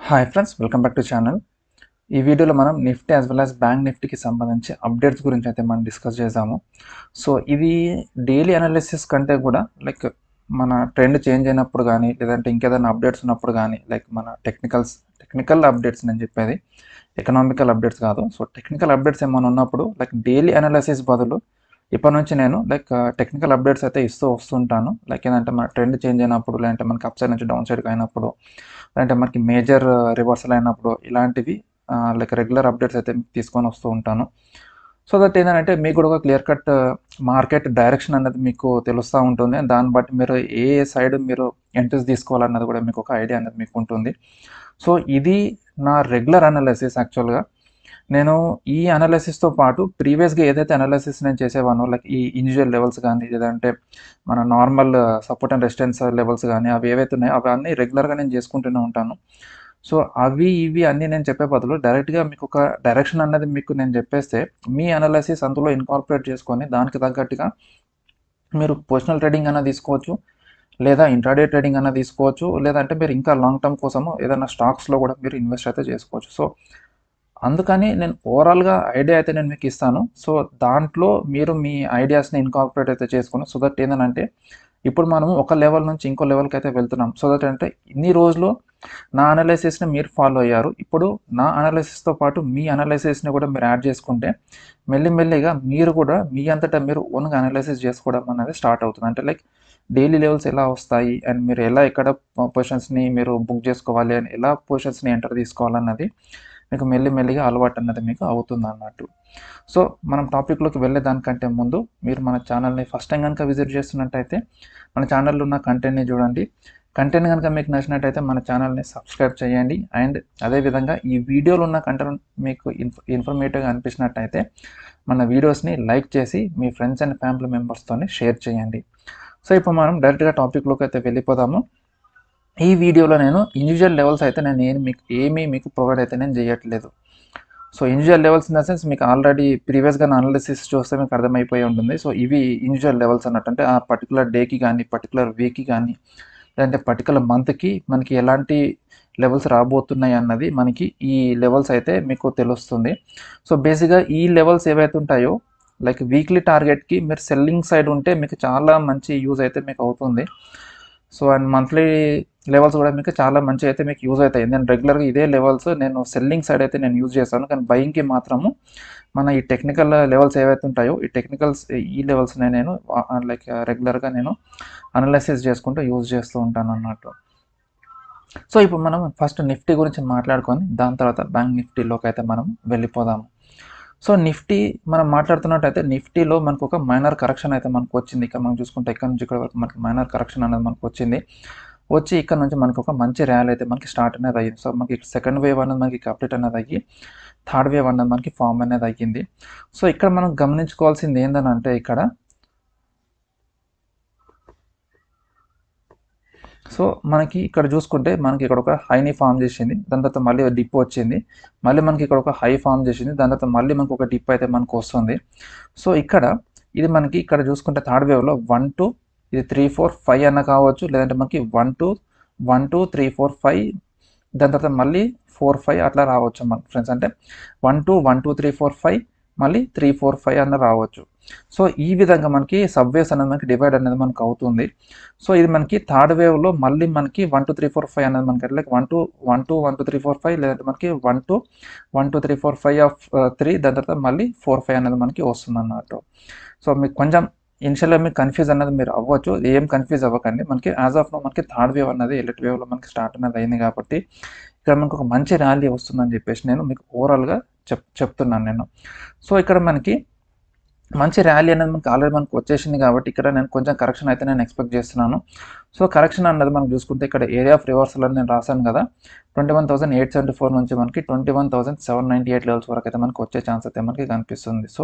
Hi friends, welcome back to channel. ఈ వీడియోలో మనం Nifty as well as bank నిఫ్టీకి సంబంధించి అప్డేట్స్ గురించి అయితే మనం డిస్కస్ చేద్దాము. సో ఇది డైలీ అనాలిసిస్ కంటే కూడా మన ట్రెండ్ చేంజ్ అయినప్పుడు కానీ, లేదంటే ఇంకేదైనా అప్డేట్స్ ఉన్నప్పుడు కానీ, మన టెక్నికల్ అప్డేట్స్ నేను చెప్పేది, ఎకనామికల్ అప్డేట్స్ కాదు. సో టెక్నికల్ అప్డేట్స్ ఏమైనా ఉన్నప్పుడు డైలీ అనాలిసిస్ బదులు ఇప్పటి నుంచి నేను టెక్నికల్ అప్డేట్స్ అయితే ఇస్తూ వస్తుంటాను. ఏంటంటే మన ట్రెండ్ చేంజ్ అయినప్పుడు, లేదంటే మనకి అప్ సైడ్ నుంచి డౌన్ సైడ్కి అయినప్పుడు, లేదంటే మనకి మేజర్ రివర్సల్ అయినప్పుడు, ఇలాంటివి రెగ్యులర్ అప్డేట్స్ అయితే తీసుకొని వస్తూ ఉంటాను. సో దట్ ఏంటంటే మీకు కూడా ఒక క్లియర్ కట్ మార్కెట్ డైరెక్షన్ అనేది మీకు తెలుస్తూ ఉంటుంది. దాన్ని బట్టి మీరు ఏ సైడ్ మీరు ఎంట్రీస్ తీసుకోవాలన్నది కూడా మీకు ఒక ఐడియా అనేది మీకు ఉంటుంది. సో ఇది నా రెగ్యులర్ అనాలిసిస్. యాక్చువల్గా నేను ఈ అనాలిసిస్తో పాటు ప్రీవియస్గా ఏదైతే అనాలిసిస్ నేను చేసేవానో, ఈ ఇండివిజువల్ లెవెల్స్ కానీ, లేదంటే మన normal support and resistance levels కానీ, అవి ఏవైతే ఉన్నాయో అవన్నీ రెగ్యులర్గా నేను చేసుకుంటూనే ఉంటాను. సో అవి ఇవి అన్నీ నేను చెప్పే బదులు డైరెక్ట్గా మీకు ఒక డైరెక్షన్ అన్నది మీకు నేను చెప్పేస్తే, మీ అనాలిసిస్ అందులో ఇన్కార్పొరేట్ చేసుకొని దానికి తగ్గట్టుగా మీరు పొజిషనల్ ట్రేడింగ్ అన్న తీసుకోవచ్చు, లేదా ఇంట్రాడే ట్రేడింగ్ అన్న తీసుకోవచ్చు, లేదంటే మీరు ఇంకా లాంగ్ టర్మ్ కోసము ఏదైనా స్టాక్స్లో కూడా మీరు ఇన్వెస్ట్ అయితే చేసుకోవచ్చు. సో అందుకని నేను ఓవరాల్గా ఐడియా అయితే నేను మీకు ఇస్తాను. సో దాంట్లో మీరు మీ ఐడియాస్ని ఇన్కార్పొరేట్ అయితే చేసుకుని, సో దట్ ఏంటంటే ఇప్పుడు మనము ఒక లెవెల్ నుంచి ఇంకో లెవెల్కి అయితే వెళ్తున్నాం. సో దట్ అంటే ఇన్ని రోజులు నా అనాలిసిస్ని మీరు ఫాలో అయ్యారు. ఇప్పుడు నా అనాలిసిస్తో పాటు మీ అనాలిసిస్ని కూడా మీరు యాడ్ చేసుకుంటే మెల్లిమెల్లిగా మీరు కూడా మీ అంతటా మీరు ఓన్గా అనాలిసిస్ చేసుకోవడం అనేది స్టార్ట్ అవుతుంది. అంటే డైలీ లెవెల్స్ ఎలా వస్తాయి, అండ్ మీరు ఎలా ఎక్కడ పొజిషన్స్ని మీరు బుక్ చేసుకోవాలి, అండ్ ఎలా పొజిషన్స్ని ఎంటర్ తీసుకోవాలన్నది మీకు మెల్లిమెల్లిగా అలవాటు అన్నది మీకు అవుతుంది అన్నట్టు. సో మనం టాపిక్లోకి వెళ్ళే దానికంటే ముందు మీరు మన ఛానల్ని ఫస్ట్ టైం కనుక విజిట్ చేస్తున్నట్టయితే మన ఛానల్లో ఉన్న కంటెంట్ని చూడండి. కంటెంట్ కనుక మీకు నచ్చినట్టయితే మన ఛానల్ని సబ్స్క్రైబ్ చేయండి. అండ్ అదేవిధంగా ఈ వీడియోలో ఉన్న కంటెంట్ మీకు ఇన్ఫర్మేటివ్గా అనిపించినట్టయితే మన వీడియోస్ని లైక్ చేసి మీ ఫ్రెండ్స్ అండ్ ఫ్యామిలీ మెంబర్స్తో షేర్ చేయండి. సో ఇప్పుడు మనం డైరెక్ట్గా టాపిక్లోకి అయితే వెళ్ళిపోదాము. ఈ వీడియోలో నేను ఇండివిజువల్ లెవెల్స్ అయితే నేను మీకు ప్రొవైడ్ అయితే నేను చేయట్లేదు. So individual levels in the sense మీకు ఆల్రెడీ ప్రీవియస్గా అనాలిసిస్ చూస్తే మీకు అర్థమైపోయి ఉంటుంది. సో ఇవి ఇండివిజువల్ లెవెల్స్ అన్నట్టు, అంటే ఆ పర్టికులర్ డేకి కానీ, పర్టికులర్ వీక్కి కానీ, లేదంటే పర్టికులర్ మంత్కి మనకి ఎలాంటి లెవెల్స్ రాబోతున్నాయి అన్నది మనకి ఈ లెవెల్స్ అయితే మీకు తెలుస్తుంది. సో బేసిక్గా ఈ లెవెల్స్ ఏవైతే ఉంటాయో వీక్లీ టార్గెట్కి మీరు సెల్లింగ్ సైడ్ ఉంటే మీకు చాలా మంచి యూజ్ అయితే మీకు అవుతుంది. సో అండ్ మంత్లీ లెవెల్స్ కూడా మీకు చాలా మంచి అయితే మీకు యూజ్ అవుతాయి. నేను రెగ్యులర్గా ఇదే లెవెల్స్ నేను సెల్లింగ్ సైడ్ అయితే నేను యూజ్ చేస్తాను, కానీ బయింగ్కి మాత్రము మన ఈ టెక్నికల్ లెవెల్స్ ఏవైతే ఉంటాయో ఈ లెవెల్స్ని నేను రెగ్యులర్గా నేను అనాలిసిస్ చేసుకుంటూ యూజ్ చేస్తూ ఉంటాను అన్నట్టు. సో ఇప్పుడు మనం ఫస్ట్ నిఫ్టీ గురించి మాట్లాడుకొని దాని తర్వాత బ్యాంక్ నిఫ్టీలోకి అయితే మనం వెళ్ళిపోదాము. సో నిఫ్టీ మనం మాట్లాడుతున్నట్టయితే నిఫ్టీలో మనకు ఒక మైనర్ కరెక్షన్ అయితే మనకు వచ్చింది. ఇక్కడ మనం చూసుకుంటే ఇక్కడ నుంచి ఇక్కడ వరకు మనకి మైనర్ కరెక్షన్ అనేది మనకు వచ్చింది. వచ్చి ఇక్కడ నుంచి మనకు ఒక మంచి ర్యాలీ అయితే మనకి స్టార్ట్ అనేది అయ్యింది. సో మనకి సెకండ్ వేవ్ అనేది మనకి కంప్లీట్ అనేది అయ్యి థర్డ్ వేవ్ అనేది మనకి ఫామ్ అనేది అయ్యింది. సో ఇక్కడ మనం గమనించుకోవాల్సింది ఏంటంటే సో మనకి ఇక్కడ చూసుకుంటే మనకి ఇక్కడ ఒక హైని ఫామ్ చేసింది, దాని తర్వాత మళ్ళీ డిప్ వచ్చింది, మళ్ళీ మనకి ఇక్కడ ఒక హై ఫామ్ చేసింది, దాని తర్వాత మళ్ళీ మనకు ఒక డిప్ అయితే మనకు వస్తుంది. సో ఇది మనకి ఇక్కడ చూసుకుంటే థర్డ్ వేవ్లో 1 2 ఇది 3 4 5 అన్న కావచ్చు, లేదంటే మనకి 1 2 3 4 5 దాని తర్వాత మళ్ళీ 4 5 అట్లా రావచ్చు మనకి ఫ్రెండ్స్. అంటే 1 2 1 2 3 4 5 మళ్ళీ 3 4 5 అన్న రావచ్చు. సో ఈ విధంగా మనకి సబ్వేస్ అనేది మనకి డివైడ్ అనేది మనకు అవుతుంది. సో ఇది మనకి థర్డ్ వేవ్లో మళ్ళీ మనకి 1 2 3 4 5 అనేది మనకి 1 2 1 2 1 2 3 4 5 లేదంటే మనకి 1 2 1 2 3 4 5 ఆఫ్ 3 దాని తర్వాత మళ్ళీ 4 5 అనేది మనకి వస్తుంది అన్నట్టు. సో మీకు కొంచెం ఇనిషియల్గా మీకు కన్ఫ్యూజ్ అన్నది మీరు అవ్వచ్చు, ఏం కన్ఫ్యూజ్ అవ్వకండి. మనకి యాజ్ ఆఫ్ నో మనకి థర్డ్ వేవ్ అన్నది ఎలిట్ వేవ్లో మనకి స్టార్ట్ అనేది అయింది కాబట్టి ఇక్కడ మనకు ఒక మంచి ర్యాలీ వస్తుందని చెప్పేసి నేను మీకు ఓవరాల్గా చెప్తున్నాను నేను. సో ఇక్కడ మనకి మంచి ర్యాలీ అనేది మనకి ఆల్రెడీ మనకు వచ్చేసింది కాబట్టి ఇక్కడ నేను కొంచెం కరెక్షన్ అయితే నేను ఎక్స్పెక్ట్ చేస్తున్నాను. సో కరెక్షన్ అన్నది మనం చూసుకుంటే ఇక్కడ ఏరియా ఆఫ్ రివర్సల్ అని నేను రాశాను కదా, 21,874 నుంచి మనకి 21,798 లెవెల్స్ వరకు అయితే మనకి వచ్చే ఛాన్స్ అయితే మనకి కనిపిస్తుంది. సో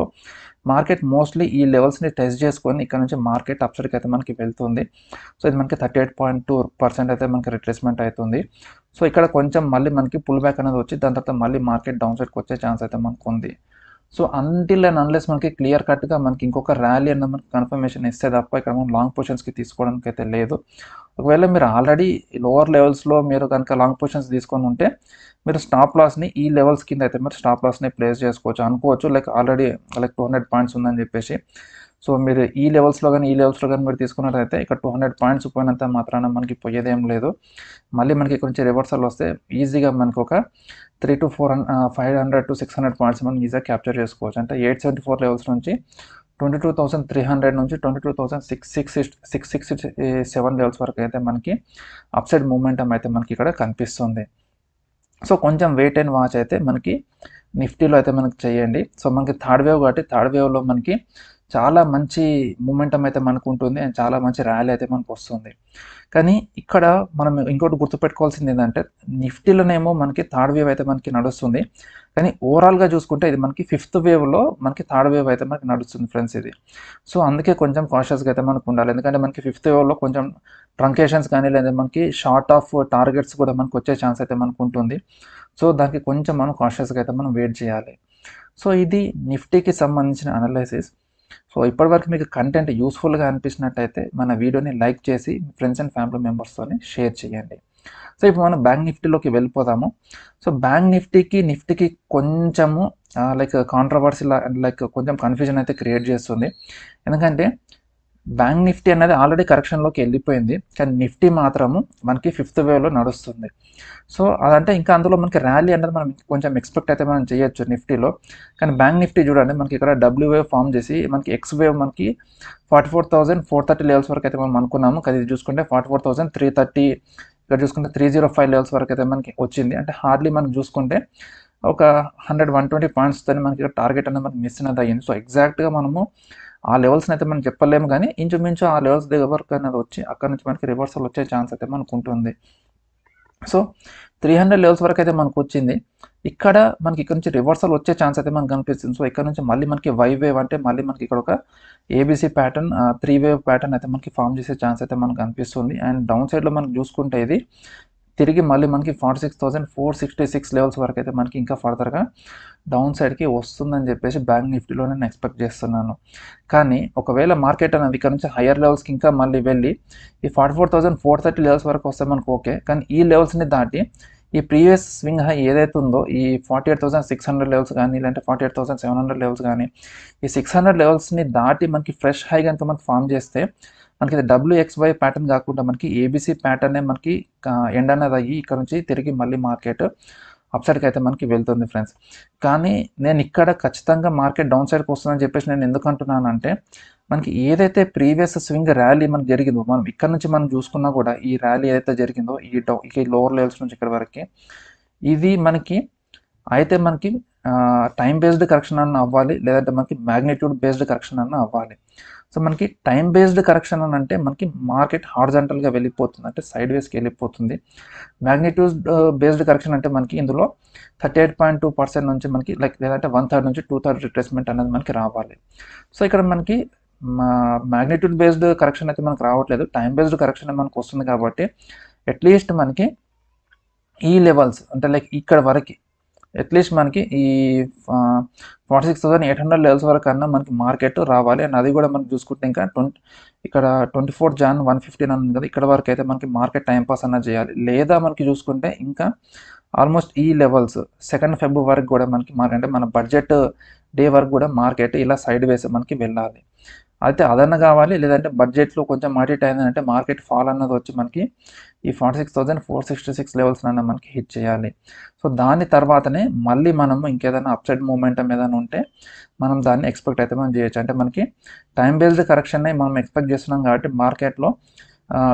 మార్కెట్ మోస్ట్లీ ఈ లెవెల్స్ని టెస్ట్ చేసుకొని ఇక్కడ నుంచి మార్కెట్ అప్సైడ్కి అయితే మనకి వెళ్తుంది. సో ఇది మనకి 38.2% అయితే మనకి రిట్రేస్మెంట్ అవుతుంది. సో ఇక్కడ కొంచెం మళ్ళీ మనకి పుల్ బ్యాక్ అనేది వచ్చి దాని తర్వాత మళ్ళీ మార్కెట్ డౌన్ సైడ్కి వచ్చే ఛాన్స్ అయితే మనకు ఉంది. సో అంటిల్ అండ్ అన్లెస్ మనకి క్లియర్ కట్గా మనకి ఇంకొక ర్యాలీ అన్న మనకి కన్ఫర్మేషన్ ఇస్తే తప్ప ఇక్కడ మనం లాంగ్ పొజిషన్స్కి తీసుకోవడానికి అయితే లేదు. ఒకవేళ మీరు ఆల్రెడీ లోవర్ లెవెల్స్లో మీరు కనుక లాంగ్ పొజిషన్స్ తీసుకొని ఉంటే మీరు స్టాప్ లాస్ని ఈ లెవెల్స్ కింద అయితే మీరు స్టాప్ లాస్ని ప్లేస్ చేసుకోవచ్చు అనుకోవచ్చు, లైక్ ఆల్రెడీ లైక్ 200 పాయింట్స్ ఉందని చెప్పేసి. సో మీరు ఈ లెవెల్స్లో కానీ మీరు తీసుకున్నట్టయితే ఇక్కడ 200 పాయింట్స్ పోయినంత మాత్రాన మనకి పోయేదేం లేదు. మళ్ళీ మనకి ఇక్కడ నుంచి రివర్సల్ వస్తే ఈజీగా మనకు ఒక 300 to 500 to 600 పాయింట్స్ మనం ఈజీగా క్యాప్చర్ చేసుకోవచ్చు. అంటే 874 లెవెల్స్ నుంచి 22,300 నుంచి 22,667 లెవెల్స్ వరకు అయితే మనకి అప్సైడ్ మూమెంటం అయితే మనకి ఇక్కడ కనిపిస్తుంది. సో కొంచెం వెయిట్ అండ్ వాచ్ అయితే మనకి నిఫ్టీలో అయితే మనకి చేయండి. సో మనకి థర్డ్ వేవ్ కాబట్టి థర్డ్ వేవ్లో మనకి చాలా మంచి మూమెంటం అయితే మనకు ఉంటుంది అండ్ చాలా మంచి ర్యాలీ అయితే మనకు వస్తుంది. కానీ ఇక్కడ మనం ఇంకోటి గుర్తుపెట్టుకోవాల్సింది ఏంటంటే నిఫ్టీలోనేమో మనకి థర్డ్ వేవ్ అయితే మనకి నడుస్తుంది, కానీ ఓవరాల్గా చూసుకుంటే ఇది మనకి ఫిఫ్త్ వేవ్లో మనకి థర్డ్ వేవ్ అయితే మనకి నడుస్తుంది ఫ్రెండ్స్ ఇది. సో అందుకే కొంచెం కాషియస్గా అయితే మనకు ఉండాలి, ఎందుకంటే మనకి ఫిఫ్త్ వేవ్లో కొంచెం ట్రంకేషన్స్ కానీ లేదా మనకి షార్ట్ ఆఫ్ టార్గెట్స్ కూడా మనకు వచ్చే ఛాన్స్ అయితే మనకు ఉంటుంది. సో దానికి కొంచెం మనం కాషియస్గా అయితే మనం వెయిట్ చేయాలి. సో ఇది నిఫ్టీకి సంబంధించిన అనాలిసిస్. సో ఇప్పటివరకు మీకు కంటెంట్ యూస్ఫుల్గా అనిపించినట్టయితే మన వీడియోని లైక్ చేసి మీ ఫ్రెండ్స్ అండ్ ఫ్యామిలీ మెంబర్స్తోని షేర్ చేయండి. సో ఇప్పుడు మనం బ్యాంక్ నిఫ్టీలోకి వెళ్ళిపోదాము. సో బ్యాంక్ నిఫ్టీకి కొంచెము లైక్ కాంట్రవర్సీ లైక్ కొంచెం కన్ఫ్యూజన్ అయితే క్రియేట్ చేస్తుంది, ఎందుకంటే బ్యాంక్ నిఫ్టీ అనేది ఆల్రెడీ కరెక్షన్లోకి వెళ్ళిపోయింది, కానీ నిఫ్టీ మాత్రము మనకి ఫిఫ్త్ వేవ్లో నడుస్తుంది. సో అదంటే ఇంకా అందులో మనకి ర్యాలీ అనేది మనం కొంచెం ఎక్స్పెక్ట్ అయితే మనం చేయొచ్చు నిఫ్టీలో. కానీ బ్యాంక్ నిఫ్టీ చూడండి మనకి ఇక్కడ డబ్ల్యూ వేవ్ ఫామ్ చేసి మనకి ఎక్స్ వేవ్ మనకి 44,430 లెవెల్స్ వరకు అయితే మనం అనుకున్నాము, కానీ ఇది చూసుకుంటే 44,330, ఇక్కడ చూసుకుంటే 305 లెవెల్స్ వరకు అయితే మనకి వచ్చింది. అంటే హార్డ్లీ మనం చూసుకుంటే ఒక 120 పాయింట్స్తో మనకి టార్గెట్ అనేది మనకి మిస్ అనేది అయ్యింది. సో ఎగ్జాక్ట్గా మనము ఆ లెవెల్స్ని అయితే మనం చెప్పలేము, కానీ ఇంచుమించు ఆ లెవెల్స్ దగ్గర వరకు అనేది వచ్చి అక్కడ నుంచి మనకి రివర్సల్ వచ్చే ఛాన్స్ అయితే మనకు ఉంటుంది. సో 300 లెవెల్స్ వరకు అయితే మనకు వచ్చింది, ఇక్కడ మనకి ఇక్కడ నుంచి రివర్సల్ వచ్చే ఛాన్స్ అయితే మనకు కనిపిస్తుంది. సో ఇక్కడ నుంచి మళ్ళీ మనకి వై వేవ్ అంటే మళ్ళీ మనకి ఇక్కడ ఒక ఏబీసీ ప్యాటర్న్ 3 వేవ్ ప్యాటర్న్ అయితే మనకి ఫామ్ చేసే ఛాన్స్ అయితే మనకు కనిపిస్తుంది. అండ్ డౌన్ సైడ్లో మనం చూసుకుంటే ఇది తిరిగి మళ్ళీ మనకి 46,466 లెవెల్స్ వరకు అయితే మనకి ఇంకా ఫర్దర్గా డౌన్ సైడ్కి వస్తుందని చెప్పేసి బ్యాంక్ నిఫ్టీలో నేను ఎక్స్పెక్ట్ చేస్తున్నాను. కానీ ఒకవేళ మార్కెట్ అనేది ఇక్కడ నుంచి హయ్యర్ లెవెల్స్కి ఇంకా మళ్ళీ వెళ్ళి ఈ 44,430 లెవెల్స్ వరకు వస్తే మనకు ఓకే, కానీ ఈ లెవెల్స్ని దాటి ఈ ప్రీవియస్ స్వింగ్ హై ఏదైతే ఉందో ఈ 48,600 లెవెల్స్ కానీ లేదంటే 48,700 లెవెల్స్ కానీ ఈ 600 లెవెల్స్ని దాటి మనకి ఫ్రెష్ హై కనుక మనకి ఫామ్ చేస్తే మనకి WXY ప్యాటర్న్ కాకుండా మనకి ఏబీసీ ప్యాటర్నే మనకి ఎండ్ అనేది అయ్యి ఇక్కడ నుంచి తిరిగి మళ్ళీ మార్కెట్ అప్ సైడ్కి అయితే మనకి వెళ్తుంది ఫ్రెండ్స్. కానీ నేను ఇక్కడ ఖచ్చితంగా మార్కెట్ డౌన్ సైడ్కి వస్తుందని చెప్పేసి నేను ఎందుకు అంటున్నానంటే మనకి ఏదైతే ప్రీవియస్ స్వింగ్ ర్యాలీ మనకి జరిగిందో మనం ఇక్కడ నుంచి మనం చూసుకున్నా కూడా ఈ ర్యాలీ ఏదైతే జరిగిందో ఈ లోవర్ లెవెల్స్ నుంచి ఇక్కడ వరకు ఇది మనకి అయితే మనకి టైం బేస్డ్ కరెక్షన్ అన్న అవ్వాలి, లేదంటే మనకి మ్యాగ్నిట్యూడ్ బేస్డ్ కరెక్షన్ అన్న అవ్వాలి. సో మనకి టైం బేస్డ్ కరెక్షన్ అని అంటే మనకి మార్కెట్ హారిజాంటల్గా వెళ్ళిపోతుంది, అంటే సైడ్ వేస్కి వెళ్ళిపోతుంది. మ్యాగ్నిట్యూడ్ బేస్డ్ కరెక్షన్ అంటే మనకి ఇందులో 38.2% నుంచి మనకి లైక్ లేదంటే 1/3 నుంచి 2/3 రిట్రేస్మెంట్ అనేది మనకి రావాలి. సో ఇక్కడ మనకి మ్యాగ్నిట్యూడ్ బేస్డ్ కరెక్షన్ అయితే మనకు రావట్లేదు, టైం బేస్డ్ కరెక్షన్ మనకు వస్తుంది. కాబట్టి అట్లీస్ట్ మనకి ఈ లెవెల్స్ అంటే లైక్ ఇక్కడ వరకు అట్లీస్ట్ మనకి ఈ 46,800 లెవెల్స్ వరకు అన్నా మనకి మార్కెట్ రావాలి. అండ్ అది కూడా మనం చూసుకుంటే ఇంకా ఇక్కడ 24 Jan 115 అని ఉంది కదా, ఇక్కడ వరకు అయితే మనకి మార్కెట్ టైంపాస్ అన్నది చేయాలి. లేదా మనకి చూసుకుంటే ఇంకా ఆల్మోస్ట్ ఈ లెవెల్స్ 2 February వరకు కూడా మనకి అంటే మన బడ్జెట్ డే వరకు కూడా మార్కెట్ ఇలా సైడ్ వేసి మనకి వెళ్ళాలి. అయితే అదన్న కావాలి, లేదంటే బడ్జెట్లో కొంచెం అటు అయిందంటే మార్కెట్ ఫాల్ అన్నది వచ్చి మనకి ఈ 46,466 లెవెల్స్ అన్న మనకి హిట్ చేయాలి. సో దాని తర్వాతనే మళ్ళీ మనము ఇంకేదైనా అప్సైడ్ మూమెంటం ఏదైనా ఉంటే మనం దాన్ని ఎక్స్పెక్ట్ అయితే మనం చేయొచ్చు. అంటే మనకి టైం బేస్డ్ కరెక్షన్ని మనం ఎక్స్పెక్ట్ చేస్తున్నాం కాబట్టి మార్కెట్లో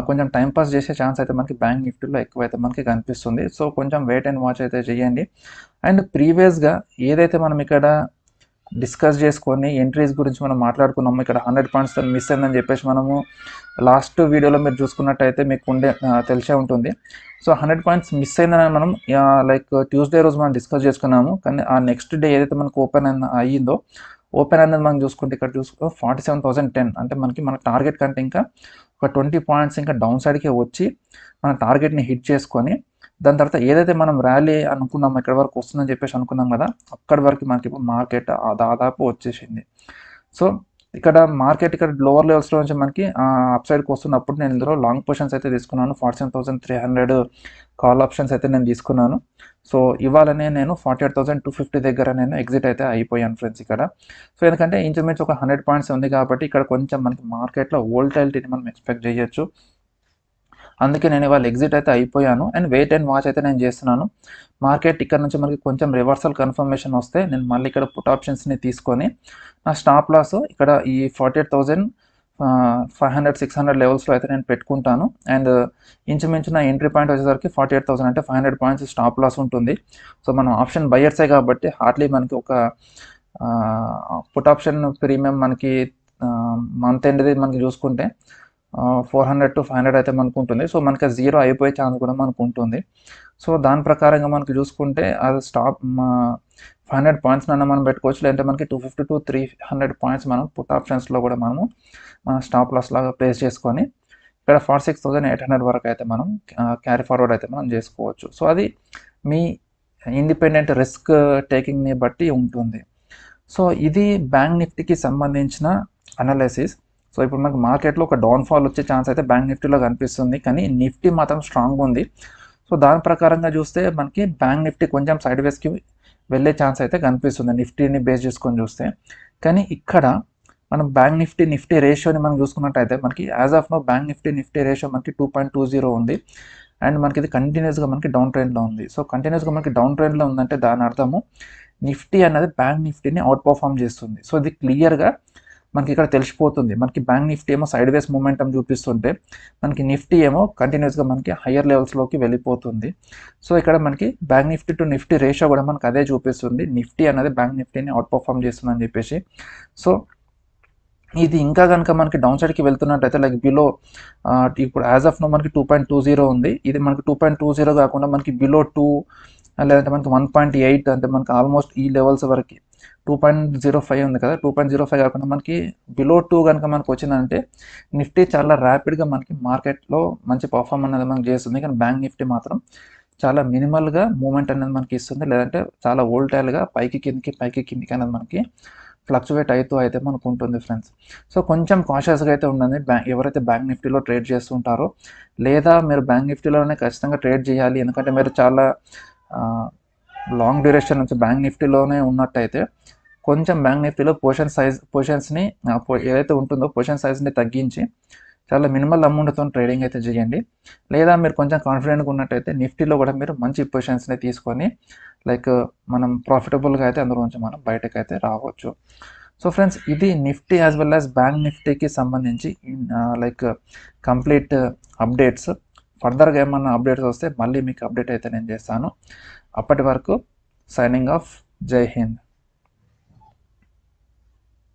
కొంచెం టైంపాస్ చేసే ఛాన్స్ అయితే మనకి బ్యాంక్ నిఫ్టీలో ఎక్కువైతే మనకి కనిపిస్తుంది. సో కొంచెం వెయిట్ అండ్ వాచ్ అయితే చేయండి. అండ్ ప్రీవియస్గా ఏదైతే మనం ఇక్కడ డిస్కస్ చేసుకొని ఎంట్రీస్ గురించి మనం మాట్లాడుకున్నాము, ఇక్కడ 100 పాయింట్స్ మిస్ అయిందని చెప్పేసి మనము లాస్ట్ వీడియోలో మీరు చూసుకున్నట్టయితే మీకు తెలిసే ఉంటుంది. సో 100 పాయింట్స్ మిస్ అయిందని మనం లైక్ ట్యూస్డే రోజు మనం డిస్కస్ చేసుకున్నాము. కానీ ఆ నెక్స్ట్ డే ఏదైతే మనకు ఓపెన్ అయ్యిందో ఓపెన్ అనేది మనం చూసుకుంటే ఇక్కడ 47,010 అంటే మన టార్గెట్ కంటే ఇంకా ఒక 20 పాయింట్స్ ఇంకా డౌన్ సైడ్కి వచ్చి మన టార్గెట్ని హిట్ చేసుకొని దాని తర్వాత ఏదైతే మనం ర్యాలీ అనుకున్నామో ఇక్కడ వరకు వస్తుందని చెప్పేసి అనుకున్నాం కదా, అక్కడి వరకు మనకి ఇప్పుడు మార్కెట్ దాదాపు వచ్చేసింది. సో ఇక్కడ మార్కెట్ ఇక్కడ లోవర్ లెవెల్స్లో నుంచి మనకి అప్ సైడ్కి వస్తున్నప్పుడు నేను ఇందులో లాంగ్ పొజిషన్స్ అయితే తీసుకున్నాను. 47,300 కాల్ ఆప్షన్స్ అయితే నేను తీసుకున్నాను. సో ఇవాళనే నేను 48,250 దగ్గర నేను ఎగ్జిట్ అయితే అయిపోయాను ఫ్రెండ్స్ ఇక్కడ. సో ఎందుకంటే ఇంచుమించు ఒక 100 పాయింట్స్ ఉంది కాబట్టి ఇక్కడ కొంచెం మనకి మార్కెట్లో వోల్టాలిటీని మనం ఎక్స్పెక్ట్ చేయొచ్చు. అందుకే నేను ఇవాళ ఎగ్జిట్ అయితే అయిపోయాను అండ్ వెయిట్ అండ్ వాచ్ అయితే నేను చేస్తున్నాను. మార్కెట్ ఇక్కడ నుంచి మనకి కొంచెం రివర్సల్ కన్ఫర్మేషన్ వస్తే నేను మళ్ళీ ఇక్కడ పుట్ ఆప్షన్స్ని తీసుకొని నా స్టాప్ లాస్ ఇక్కడ ఈ 48,500 600 లెవెల్స్లో అయితే నేను పెట్టుకుంటాను. అండ్ ఇంచుమించు నా ఎంట్రీ పాయింట్ వచ్చేసరికి 48,000 అంటే 500 పాయింట్స్ స్టాప్ లాస్ ఉంటుంది. సో మనం ఆప్షన్ బయర్సే కాబట్టి హార్డ్లీ మనకి ఒక పుట్ ఆప్షన్ ప్రీమియం మనకి మంత్ ఎండ్ది మనకి చూసుకుంటే 400 to 500 అయితే మనకు ఉంటుంది. సో మనకి జీరో అయిపోయే ఛాన్స్ కూడా మనకు ఉంటుంది. సో దాని ప్రకారంగా మనకి చూసుకుంటే అది స్టాప్ 500 పాయింట్స్ అన్న మనం పెట్టుకోవచ్చు, లేదంటే మనకి 250 to 300 పాయింట్స్ మనం పుట్ ఆప్షన్స్లో కూడా మనము మన స్టాప్ లాస్ లాగా ప్లేస్ చేసుకొని ఇక్కడ 46,800 వరకు అయితే మనం క్యారీ ఫార్వర్డ్ అయితే మనం చేసుకోవచ్చు. సో అది మీ ఇండిపెండెంట్ రిస్క్ టేకింగ్ని బట్టి ఉంటుంది. సో ఇది బ్యాంక్ నిఫ్టీకి సంబంధించిన అనాలిసిస్. సో ఇప్పుడు మనకు మార్కెట్లో ఒక డౌన్ఫాల్ వచ్చే ఛాన్స్ అయితే బ్యాంక్ నిఫ్టీలో కనిపిస్తుంది, కానీ నిఫ్టీ మాత్రం స్ట్రాంగ్ ఉంది. సో దాని ప్రకారంగా చూస్తే మనకి బ్యాంక్ నిఫ్టీ కొంచెం సైడ్ వేస్కి వెళ్ళే ఛాన్స్ అయితే కనిపిస్తుంది నిఫ్టీని బేస్ చేసుకొని చూస్తే. కానీ ఇక్కడ మనం బ్యాంక్ నిఫ్టీ రేషియోని మనం చూసుకున్నట్టయితే మనకి as of now bank nifty ratio మనకి 2.20 ఉంది. అండ్ మనకి ఇది కంటిన్యూస్గా మనకి డౌన్ ట్రెండ్లో ఉంది. సో కంటిన్యూస్గా మనకి డౌన్ ట్రెండ్లో ఉందంటే దాని అర్థము నిఫ్టీ అనేది బ్యాంక్ నిఫ్టీని అవుట్ పర్ఫామ్ చేస్తుంది. సో ఇది క్లియర్గా మనకి ఇక్కడ తెలిసిపోతుంది. మనకి బ్యాంక్ నిఫ్టీ ఏమో సైడ్ వేస్ మూమెంటం చూపిస్తుంటే మనకి నిఫ్టీ ఏమో కంటిన్యూస్గా మనకి హయ్యర్ లెవెల్స్లోకి వెళ్ళిపోతుంది. సో ఇక్కడ మనకి bank Nifty to Nifty ratio కూడా మనకి అదే చూపిస్తుంది, నిఫ్టీ అనేది బ్యాంక్ నిఫ్టీని అవుట్ పర్ఫామ్ చేస్తుంది అని చెప్పేసి. సో ఇది ఇంకా కనుక మనకి డౌన్ సైడ్కి వెళ్తున్నట్టయితే లైక్ బిలో ఇప్పుడు యాజ్ ఆఫ్ నో మనకి 2.20 ఉంది. ఇది మనకి 2.20 కాకుండా మనకి బిలో 2 లేదంటే మనకి 1.8 అంటే మనకి ఆల్మోస్ట్ ఈ లెవెల్స్ వరకు 2.05 ఉంది కదా, 2.05 కాకుండా మనకి బిలో 2 కనుక మనకు వచ్చిందంటే నిఫ్టీ చాలా ర్యాపిడ్గా మనకి మార్కెట్లో మంచి పర్ఫార్మ్ అనేది మనకి చేస్తుంది. కానీ బ్యాంక్ నిఫ్టీ మాత్రం చాలా మినిమల్గా మూమెంట్ అనేది మనకి ఇస్తుంది, లేదంటే చాలా వోల్టైల్గా పైకి కిందికి అనేది మనకి ఫ్లక్చువేట్ అవుతూ అయితే మనకు ఉంటుంది ఫ్రెండ్స్. సో కొంచెం కాషియస్గా అయితే ఉండండి ఎవరైతే బ్యాంక్ నిఫ్టీలో ట్రేడ్ చేస్తుంటారో, లేదా మీరు బ్యాంక్ నిఫ్టీలోనే ఖచ్చితంగా ట్రేడ్ చేయాలి ఎందుకంటే మీరు చాలా లాంగ్ డ్యూరేషన్ నుంచి బ్యాంక్ నిఫ్టీలోనే ఉన్నట్టయితే కొంచెం బ్యాంక్ నిఫ్టీలో పొజిషన్స్ని ఏదైతే ఉంటుందో పొజిషన్ సైజ్ని తగ్గించి చాలా మినిమల్ అమౌంట్తో ట్రేడింగ్ అయితే చేయండి. లేదా మీరు కొంచెం కాన్ఫిడెంట్గా ఉన్నట్టయితే నిఫ్టీలో కూడా మీరు మంచి పొజిషన్స్ని తీసుకొని లైక్ మనం ప్రాఫిటబుల్గా అయితే అందులో నుంచి మనం బయటకు అయితే రావచ్చు. సో ఫ్రెండ్స్ ఇది Nifty as well as bank నిఫ్టీకి సంబంధించి లైక్ కంప్లీట్ అప్డేట్స్. ఫర్దర్గా ఏమన్నా అప్డేట్స్ వస్తే మళ్ళీ మీకు అప్డేట్ అయితే నేను చేస్తాను. అప్పటి వరకు సైనింగ్ ఆఫ్. జై హింద్.